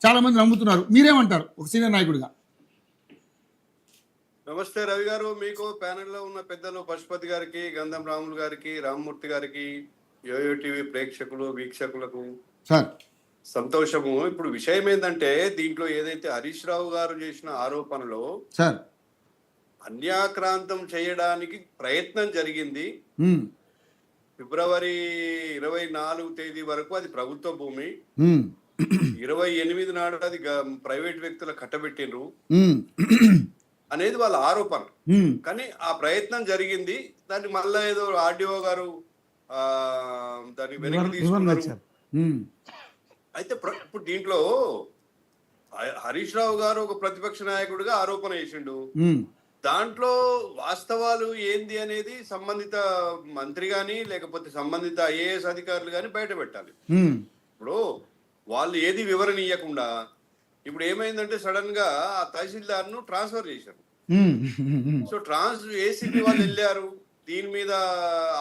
చాలా మంది నమ్ముతున్నారు. మీరేమంటారు ఒక సీనియర్ నాయకుడిగా? నమస్తే రవి గారు, మీకు ప్యానెల్లో ఉన్న పెద్దలు పశుపతి గారికి, గంధం రాములు గారికి, రామ్మూర్తి గారికి, యోయో టీవీ ప్రేక్షకులు వీక్షకులకు సార్ సంతోషము. ఇప్పుడు విషయం ఏంటంటే, దీంట్లో ఏదైతే హరీష్ రావు గారు చేసిన ఆరోపణలో సార్ అన్యాక్రాంతం చేయడానికి ప్రయత్నం జరిగింది. ఉమ్, ఫిబ్రవరి 24 తేదీ వరకు అది ప్రభుత్వ భూమి, ఉమ్, 28 నాడు అది ప్రైవేట్ వ్యక్తుల కట్టబెట్టిండ్రు ఉమ్, అనేది వాళ్ళ ఆరోపణ. ఉమ్, కానీ ఆ ప్రయత్నం జరిగింది. దాన్ని మళ్ళా ఏదో ఆర్డీఓ గారు దాన్ని వెనక్కి తీసుకున్నారు. ఉమ్, అయితే ఇప్పుడు దీంట్లో హరీష్ రావు గారు ఒక ప్రతిపక్ష నాయకుడిగా ఆరోపణ చేసిండు. ఉమ్, దాంట్లో వాస్తవాలు ఏంది అనేది సంబంధిత మంత్రి గాని లేకపోతే సంబంధిత ఐఏఎస్ అధికారులు గాని బయట పెట్టాలి. ఉమ్, ఇప్పుడు వాళ్ళు ఏది వివరణ ఇవ్వకుండా ఇప్పుడు ఏమైందంటే సడన్ గా ఆ తహసీల్దార్ ను ట్రాన్స్ఫర్ చేశారు. ఉమ్, సో ఏసీపీ వాళ్ళు వెళ్ళారు. దీని మీద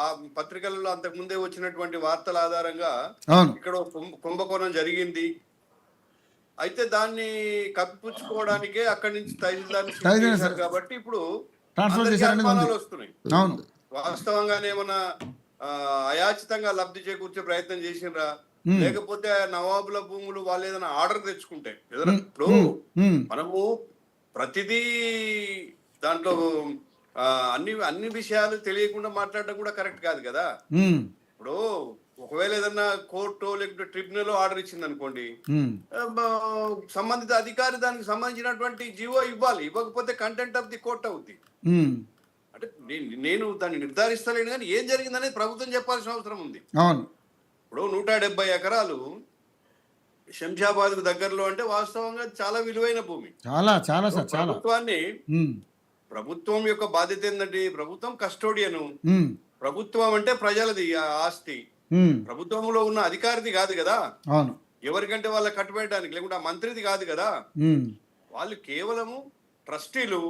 ఆ పత్రికలలో అంతకు ముందే వచ్చినటువంటి వార్తల ఆధారంగా అవును, ఇక్కడ కుంభకోణం జరిగింది. అయితే దాన్ని కప్పిపుచ్చుకోవడానికే అక్కడి నుంచి తహసీల్దార్ కాబట్టి ఇప్పుడు అనుమానాలు వస్తున్నాయి. అవును, వాస్తవంగానే ఏమన్నా అయాచితంగా లబ్ధి చేకూర్చే ప్రయత్నం చేసినరా, లేకపోతే నవాబుల భూములు వాళ్ళు ఏదైనా ఆర్డర్ తెచ్చుకుంటే ఏదైనా ఇప్పుడు మనము ప్రతిదీ దాంట్లో అన్ని విషయాలు తెలియకుండా మాట్లాడడం కూడా కరెక్ట్ కాదు కదా. ఇప్పుడు ఒకవేళ ఏదన్నా కోర్టు లేకపోతే ట్రిబ్యునల్ ఆర్డర్ ఇచ్చింది అనుకోండి, సంబంధిత అధికారి దానికి సంబంధించినటువంటి జీవో ఇవ్వాలి. ఇవ్వకపోతే కంటెంట్ ఆఫ్ ది కోర్ట్ అవుద్ది. అంటే నేను దాన్ని నిర్ధారిస్తలేను, కానీ ఏం జరిగింది అనేది ప్రభుత్వం చెప్పాల్సిన అవసరం ఉంది. ఇప్పుడు 170 ఎకరాలు శంషాబాద్ కు దగ్గరలో అంటే వాస్తవంగా చాలా విలువైన భూమి. ప్రభుత్వాన్ని ప్రభుత్వం యొక్క బాధ్యత ఏంటంటే, ప్రభుత్వం కస్టోడియను. ప్రభుత్వం అంటే ప్రజలది ఆస్తి. ప్రభుత్వంలో ఉన్న అధికారిది కాదు కదా, ఎవరికంటే వాళ్ళ కట్టుబెట్టడానికి, లేకుంటే మంత్రిది కాదు కదా, వాళ్ళు కేవలము ట్రస్టీలు.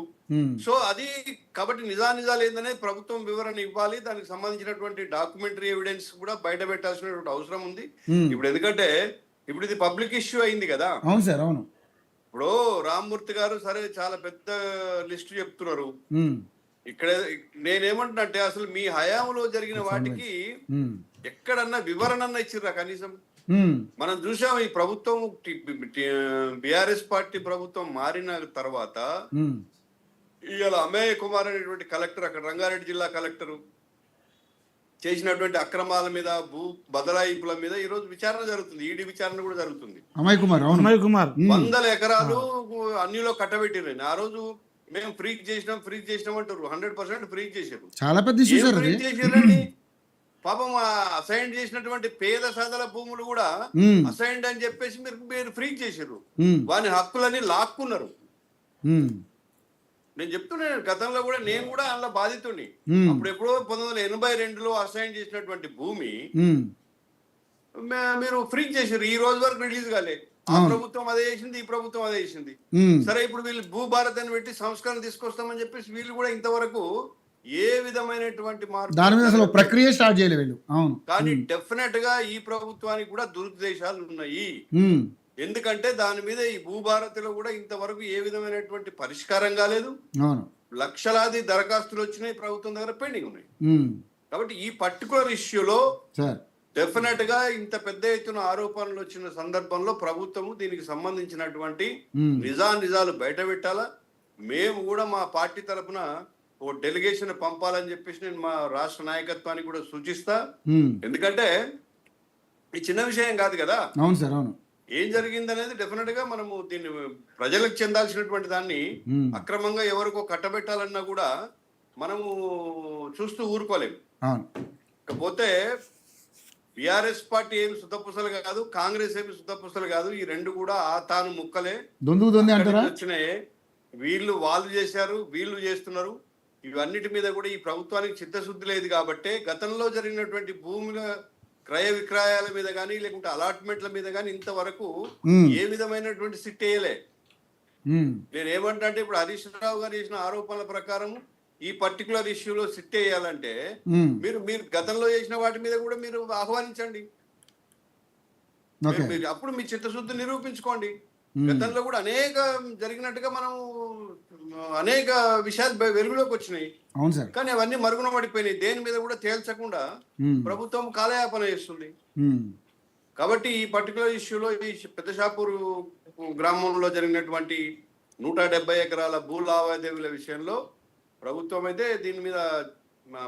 సో అది కాబట్టి నిజాలు ఏందనేది ప్రభుత్వం వివరణ ఇవ్వాలి. దానికి సంబంధించినటువంటి డాక్యుమెంటరీ ఎవిడెన్స్ కూడా బయట పెట్టాల్సినటువంటి అవసరం ఉంది. ఇప్పుడు ఎందుకంటే ఇప్పుడు ఇది పబ్లిక్ ఇష్యూ అయింది కదా. అవును సార్, అవును. ఇప్పుడు రామ్మూర్తి గారు సరే చాలా పెద్ద లిస్టు చెప్తున్నారు. ఇక్కడ నేనేమంటున్నట్టే, అసలు మీ హయాంలో జరిగిన వాటికి ఎక్కడన్నా వివరణ ఇచ్చిర్రా కనీసం? మనం చూసాం ఈ ప్రభుత్వం బిఆర్ఎస్ పార్టీ ప్రభుత్వం మారిన తర్వాత ఇవాళ అమేయ కుమార్ అనేటువంటి కలెక్టర్, అక్కడ రంగారెడ్డి జిల్లా కలెక్టర్ చేసినటువంటి అక్రమాల మీద, భూ బదలాయింపుల మీద ఈ రోజు విచారణ జరుగుతుంది. ఈడీ విచారణ కూడా జరుగుతుంది. అమయ్ కుమార్ 100 ఎకరాలు అన్నిలో కట్టబెట్టిరు. ఆ రోజు మేము ఫ్రీజ్ చేసినాం అంటారు. 100% ఫ్రీజ్ చేశారు. చాలా పెద్ద చేశారండి. పాపం అసైన్ చేసినటువంటి పేద సదల భూములు కూడా అసైన్డ్ అని చెప్పేసి మీరు ఫ్రీజ్ చేశారు. వాని హక్కులని లాక్కున్నారు. నేను చెప్తున్నాను, గతంలో కూడా నేను కూడా అందులో బాధితుడిని. అప్పుడు ఎప్పుడో 1982లో అసైన్ చేసినటువంటి భూమి మీరు ఫ్రీజ్ చేశారు. ఈ రోజు వరకు రిలీజ్ కాలే. ఆ ప్రభుత్వం అదే చేసింది, ఈ ప్రభుత్వం అదే చేసింది. సరే, ఇప్పుడు వీళ్ళు భూభారత్ అని పెట్టి సంస్కరణ తీసుకొస్తామని చెప్పేసి వీళ్ళు కూడా ఇంతవరకు ఏ విధమైనటువంటి మార్పు ప్రక్రియ స్టార్ట్ చేయలేదు. కానీ డెఫినెట్ గా ఈ ప్రభుత్వానికి కూడా దురుద్దేశాలు ఉన్నాయి. ఎందుకంటే దాని మీద ఈ భూభారతిలో కూడా ఇంతవరకు ఏ విధమైనటువంటి పరిష్కారం కాలేదు. లక్షలాది దరఖాస్తులు వచ్చినాయి, ప్రభుత్వం దగ్గర పెండింగ్ ఉన్నాయి. కాబట్టి ఈ పర్టికులర్ ఇష్యూలో డెఫినెట్ గా ఇంత పెద్ద ఎత్తున ఆరోపణలు వచ్చిన సందర్భంలో ప్రభుత్వము దీనికి సంబంధించినటువంటి నిజాలు బయట పెట్టాలా. మేము కూడా మా పార్టీ తరఫున ఓ డెలిగేషన్ పంపాలని చెప్పేసి నేను మా రాష్ట్ర నాయకత్వానికి కూడా సూచిస్తా. ఎందుకంటే ఈ చిన్న విషయం కాదు కదా. అవును సార్, అవును. ఏం జరిగింది అనేది డెఫినెట్ గా మనము దీన్ని ప్రజలకు చెందాల్సినటువంటి దాన్ని అక్రమంగా ఎవరికో కట్టబెట్టాలన్నా కూడా మనము చూస్తూ ఊరుకోలేము. కాకపోతే బిఆర్ఎస్ పార్టీ ఏమి శుద్ధపుసలు కాదు, కాంగ్రెస్ ఏమి శుద్ధపుసలు కాదు. ఈ రెండు కూడా తాను ముక్కలే వచ్చినాయి. వాళ్ళు చేశారు, వీళ్ళు చేస్తున్నారు. ఇవన్నిటి మీద కూడా ఈ ప్రభుత్వానికి చిత్తశుద్ధి లేదు. కాబట్టి గతంలో జరిగినటువంటి భూముల క్రయ విక్రయాల మీద కానీ లేకుంటే అలాట్మెంట్ల మీద కానీ ఇంతవరకు ఏ విధమైనటువంటి సిట్ వేయలే. నేనేమంటా అంటే, ఇప్పుడు హరీష్ రావు గారు చేసిన ఆరోపణల ప్రకారం ఈ పర్టికులర్ ఇష్యూలో సిట్ వేయాలంటే మీరు గతంలో చేసిన వాటి మీద కూడా మీరు ఆహ్వానించండి. అప్పుడు మీ చిత్తశుద్ధి నిరూపించుకోండి. గతంలో కూడా అనేక జరిగినట్టుగా మనం అనేక విషయాలు వెలుగులోకి వచ్చినాయి. అవును సార్. కానీ అవన్నీ మరుగున పడిపోయినాయి. దేని మీద కూడా తేల్చకుండా ప్రభుత్వం కాలయాపన చేస్తుంది. కాబట్టి ఈ పర్టికులర్ ఇష్యూలో ఈ పెద్ద షాపూర్ గ్రామంలో జరిగినటువంటి 170 ఎకరాల భూ లావాదేవీల విషయంలో ప్రభుత్వం అయితే దీని మీద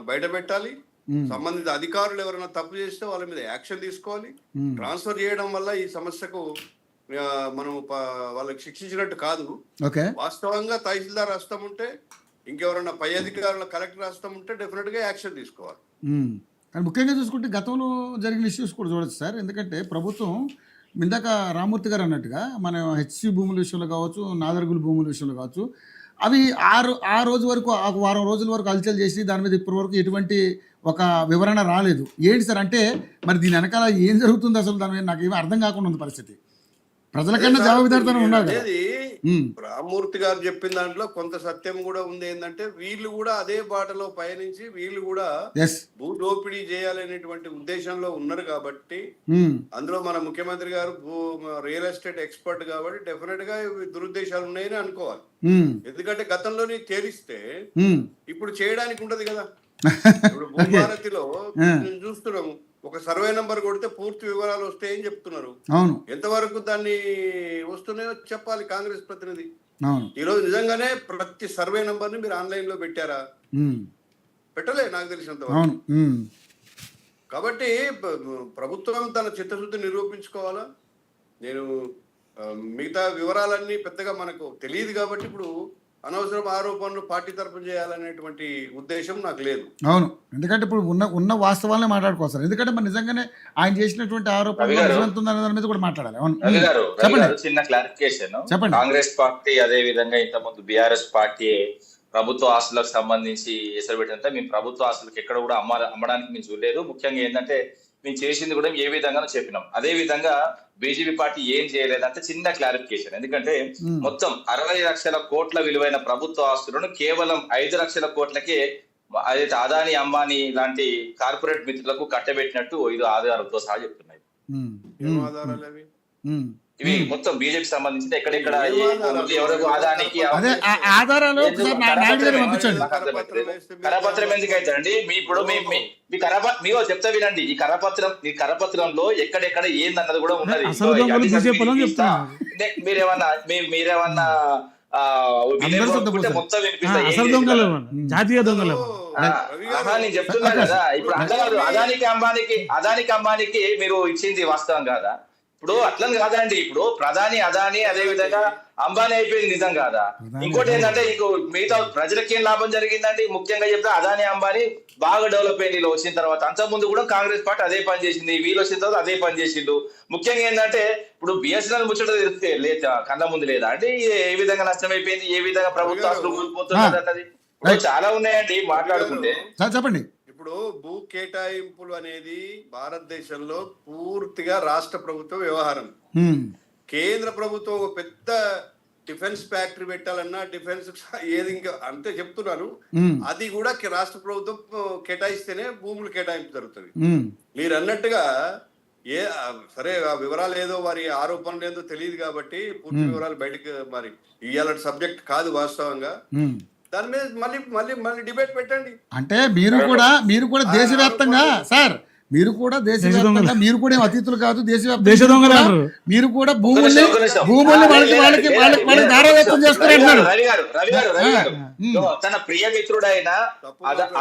బయట పెట్టాలి. సంబంధిత అధికారులు ఎవరైనా తప్పు చేస్తే వాళ్ళ మీద యాక్షన్ తీసుకోవాలి. ట్రాన్స్ఫర్ చేయడం వల్ల ఈ సమస్యకు మనం వాళ్ళకి శిక్షించినట్టు కాదు. వాస్తవంగా తహసీల్దార్ హస్తం ఉంటే, ఇంకెవరైనా పై అధికారుల కలెక్టర్ హస్తం ఉంటే డెఫినెట్ గా యాక్షన్ తీసుకోవాలి. కానీ ముఖ్యంగా చూసుకుంటే గతంలో జరిగిన ఇష్యూస్ కూడా చూడొచ్చు సార్. ఎందుకంటే ప్రభుత్వం ఇందాక రామూర్తి గారు అన్నట్టుగా మన హెచ్సి భూముల విషయంలో కావచ్చు, నాదర్గుల భూముల విషయంలో కావచ్చు, అవి ఆ రోజు వరకు ఆ వారం రోజుల వరకు హల్చల్ చేసి దాని మీద ఇప్పటి వరకు ఎటువంటి ఒక వివరణ రాలేదు. ఏంటి సార్ అంటే మరి దీని వెనకాల ఏం జరుగుతుంది అసలు దాని మీద నాకు ఏమీ అర్థం కాకుండా ఉంది పరిస్థితి. ప్రజలకన్నా జవాబుదారితనం ఉండాలి. రామూర్తి గారు చెప్పిన దాంట్లో కొంత సత్యం కూడా ఉంది. ఏంటంటే వీళ్ళు కూడా అదే బాటలో పయనించి వీళ్ళు కూడా భూ దోపిడీ చేయాలనేటువంటి ఉద్దేశంలో ఉన్నారు. కాబట్టి అందులో మన ముఖ్యమంత్రి గారు రియల్ ఎస్టేట్ ఎక్స్పర్ట్ కాబట్టి డెఫినెట్ గా దురుద్దేశాలు ఉన్నాయని అనుకోవాలి. ఎందుకంటే గతంలోని తేలిస్తే ఇప్పుడు చేయడానికి ఉండదు కదా. ఇప్పుడు భూభారతిలో చూస్తున్నాము, ఒక సర్వే నంబర్ కొడితే పూర్తి వివరాలు వస్తాయని చెప్తున్నారు. ఎంతవరకు దాన్ని వస్తున్నాయో చెప్పాలి కాంగ్రెస్ ప్రతినిధి. ఈ రోజు నిజంగానే ప్రతి సర్వే నంబర్ ని మీరు ఆన్లైన్ లో పెట్టారా? పెట్టలే నాకు తెలిసినంత వరకు. కాబట్టి ప్రభుత్వం తన చిత్తశుద్ధి నిరూపించుకోవాలా. నేను మిగతా వివరాలన్నీ పెద్దగా మనకు తెలియదు కాబట్టి ఇప్పుడు అనవసరం ఆరోపణలు పార్టీ తరఫున చేయాలనేటువంటి ఉద్దేశం నాకు లేదు. అవును, ఎందుకంటే ఇప్పుడు ఉన్న వాస్తవాలనే మాట్లాడుకోవాలి. ఎందుకంటే మరి నిజంగానే ఆయన చేసినటువంటి ఆరోపణలు దాని మీద కూడా మాట్లాడాలి. చిన్న క్లారిఫికేషన్. కాంగ్రెస్ పార్టీ అదే విధంగా ఇంతకుముందు బీఆర్ఎస్ పార్టీ ప్రభుత్వ ఆస్తులకు సంబంధించి ఎసరు పెట్టినంత మేము ప్రభుత్వ ఆస్తులకు ఎక్కడ కూడా అమ్మడానికి మేము చూడలేదు. ముఖ్యంగా ఏంటంటే మేము చేసింది కూడా ఏ విధంగా చెప్పినాం. అదే విధంగా బీజేపీ పార్టీ ఏం చేయలేదంటే చిన్న క్లారిఫికేషన్. ఎందుకంటే మొత్తం 60 లక్షల కోట్ల విలువైన ప్రభుత్వ ఆస్తులను కేవలం 5 లక్షల కోట్లకే అదైతే అదానీ అంబానీ లాంటి కార్పొరేట్ మిత్రులకు కట్టబెట్టినట్టు ఇది ఆధారాలతో సహా చెప్తున్నాయి. ఇవి మొత్తం బీజేపీ సంబంధించిన ఎక్కడెక్కడ ఎవరికి ఆదానికి ఆధారాలు కరపత్రం ఎందుకు అవుతారండి? మీ ఇప్పుడు మీ మీలో చెప్తా వినండి. ఈ కరపత్రంలో ఎక్కడెక్కడ ఏందన్నది కూడా ఉన్నది. మీరేమన్నా మొత్తం జాతీయ దొంగలు నేను చెప్తున్నా కదా. ఇప్పుడు అదానికి అంబానీకి మీరు ఇచ్చింది వాస్తవం కాదా? ఇప్పుడు అట్లని కాదండి. ఇప్పుడు ప్రధాని అదాని అదే విధంగా అంబానీ అయిపోయింది నిజం కాదా? ఇంకోటి ఏంటంటే ఇంకో మిగతా ప్రజలకి ఏం లాభం జరిగిందండి? ముఖ్యంగా చెప్తే అదాని అంబానీ బాగా డెవలప్ అయింది వీళ్ళు వచ్చిన తర్వాత. అంత ముందు కూడా కాంగ్రెస్ పార్టీ అదే పని చేసింది, వీళ్ళు వచ్చిన తర్వాత అదే పని చేసిండు. ముఖ్యంగా ఏంటంటే ఇప్పుడు బిఎస్ఎన్ఎల్ ముచ్చట తెలిస్తే లేదా కళ్ళ ముందు లేదా అంటే ఏ విధంగా నష్టం అయిపోయింది, ఏ విధంగా ప్రభుత్వాలు కోల్పోతున్నది చాలా ఉన్నాయండి మాట్లాడుకుంటే. చెప్పండి. ఇప్పుడు భూ కేటాయింపులు అనేది భారతదేశంలో పూర్తిగా రాష్ట్ర ప్రభుత్వ వ్యవహారం. కేంద్ర ప్రభుత్వం ఒక పెద్ద డిఫెన్స్ ఫ్యాక్టరీ పెట్టాలన్నా డిఫెన్స్ ఏది ఇంకా అంతే చెప్తున్నాను, అది కూడా రాష్ట్ర ప్రభుత్వం కేటాయిస్తేనే భూములు కేటాయింపు జరుగుతుంది. మీరు అన్నట్టుగా సరే ఆ వివరాలు ఏదో వారి ఆరోపణలు ఏదో తెలియదు కాబట్టి పూర్తి వివరాలు బయటకు మరి ఇవాళ సబ్జెక్ట్ కాదు వాస్తవంగా. దాని మీద మళ్ళీ డిబేట్ పెట్టండి. అంటే మీరు కూడా దేశవ్యాప్తంగా సార్, మీరు కూడా దేశవ్యాప్తంగా మీరు కూడా అతిథులు కాదు, దేశవ్యాప్తంగా మీరు కూడా భూముల్ని వాళ్ళకి దారాదత్తం చేస్తున్నారు. తన ప్రియ మిత్రుడైన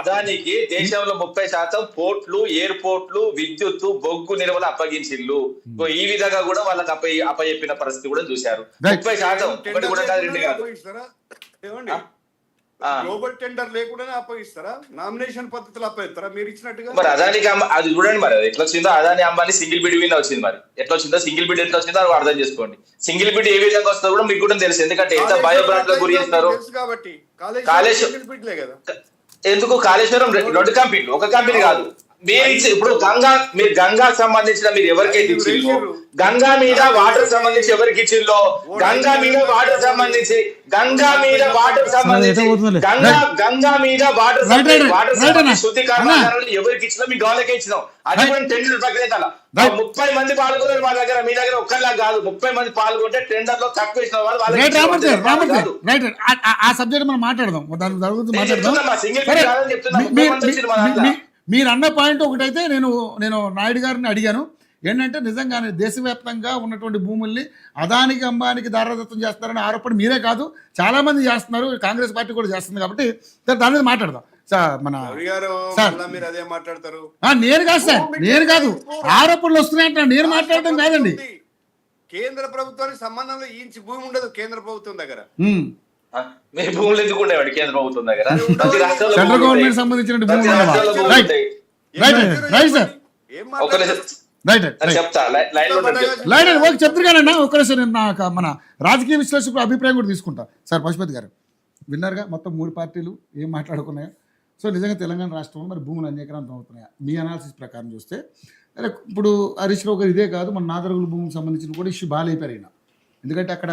అదానికి దేశంలో 30% పోర్ట్లు, ఎయిర్పోర్ట్లు, విద్యుత్తు, బొగ్గు నిల్వలు అప్పగించిల్లు. ఈ విధంగా కూడా వాళ్ళకి అప్పచెప్పిన పరిస్థితి కూడా చూశారు. 30% ఒకటి కూడా కాదు, 2 కాదు. గ్లోబల్ టెండర్ లేకుండానే అప్పగిస్తారా? నామినేషన్ పద్ధతిలో అప్పగిస్తారా మీరు ఇచ్చినట్టుగా? మరి అదానికి అది చూడండి, మరి ఎట్లా వచ్చిందో Adani Ambani single bid win వచ్చింది. మరి ఎట్లా వచ్చిందో సింగిల్ బిడ్ ఎట్లా వచ్చిందో అర్థం చేసుకోండి. సింగిల్ బిడ్ ఏ విధంగా వస్తుందో కూడా మీకు కూడా తెలుసు. ఎందుకంటే ఎంత భయభ్రాంతులకు గురి చేస్తారు. కాబట్టి ఎందుకు కాళేశ్వరం 2 కంపెనీలు, ఒక కంపెనీ కాదు. ఇప్పుడు మీరు గంగా సంబంధించిన మీరు ఎవరికైతే ఇచ్చిల్లో, గంగా మీద వాటర్ సంబంధించి ఎవరికి ఇచ్చిల్లో, గంగా మీద వాటర్ సంబంధించి గంగా మీద వాటర్ శుద్ధి కర్మాగారాలు ఎవరికి ఇచ్చినా మీ గవర్నకే ఇచ్చినాం. అది కూడా టెండర్ ప్రక్రియ 30 మంది పాల్గొన్నారు మా దగ్గర, మీ దగ్గర ఒక్కలా కాదు. 30 మంది పాల్గొంటే టెండర్ లో తక్కువ ఇచ్చిన వాళ్ళు ఆ సబ్జెక్ట్ మనం మాట్లాడదాం, దాని గురించి మాట్లాడదాం. చెప్తున్నా మీరు అన్న పాయింట్ ఒకటైతే నేను నాయుడు గారిని అడిగాను ఏంటంటే నిజంగానే దేశవ్యాప్తంగా ఉన్నటువంటి భూముల్ని అదానికి అంబానికి దారాదత్తం చేస్తున్నారని ఆరోపణ మీరే కాదు చాలా మంది చేస్తున్నారు, కాంగ్రెస్ పార్టీ కూడా చేస్తుంది. కాబట్టి దాని మీద మాట్లాడదాం సార్. మీరు అదే మాట్లాడతారు. నేను కాదు సార్, నేను కాదు, ఆరోపణలు వస్తున్నాయంట, నేను మాట్లాడటం కాదండి. కేంద్ర ప్రభుత్వానికి సంబంధంలో ఇంచి భూమి ఉండదు కేంద్ర ప్రభుత్వం దగ్గర. మీ భూములు ఎందుకు ఉండేవాడు కేంద్ర ప్రభుత్వం దగ్గర? సెంట్రల్ గవర్నమెంట్ సంబంధించిన భూములు చెప్తారు కానన్నా ఒక్కసారి నాకు మన రాజకీయ విశ్లేషకుల అభిప్రాయం కూడా తీసుకుంటా సార్. పశుపతి గారు విన్నారుగా మొత్తం 3 పార్టీలు ఏం మాట్లాడుకున్నాయో. సో నిజంగా తెలంగాణ రాష్ట్రంలో మరి భూములు అన్యాక్రాంతం అవుతున్నాయా మీ అనాలిసిస్ ప్రకారం చూస్తే? ఇప్పుడు హరీష్ రావు గారు ఇదే కాదు, మన నాదరుగుల భూమికి సంబంధించిన కూడా ఇష్యూ బాగా అయిపోయారు. ఎందుకంటే అక్కడ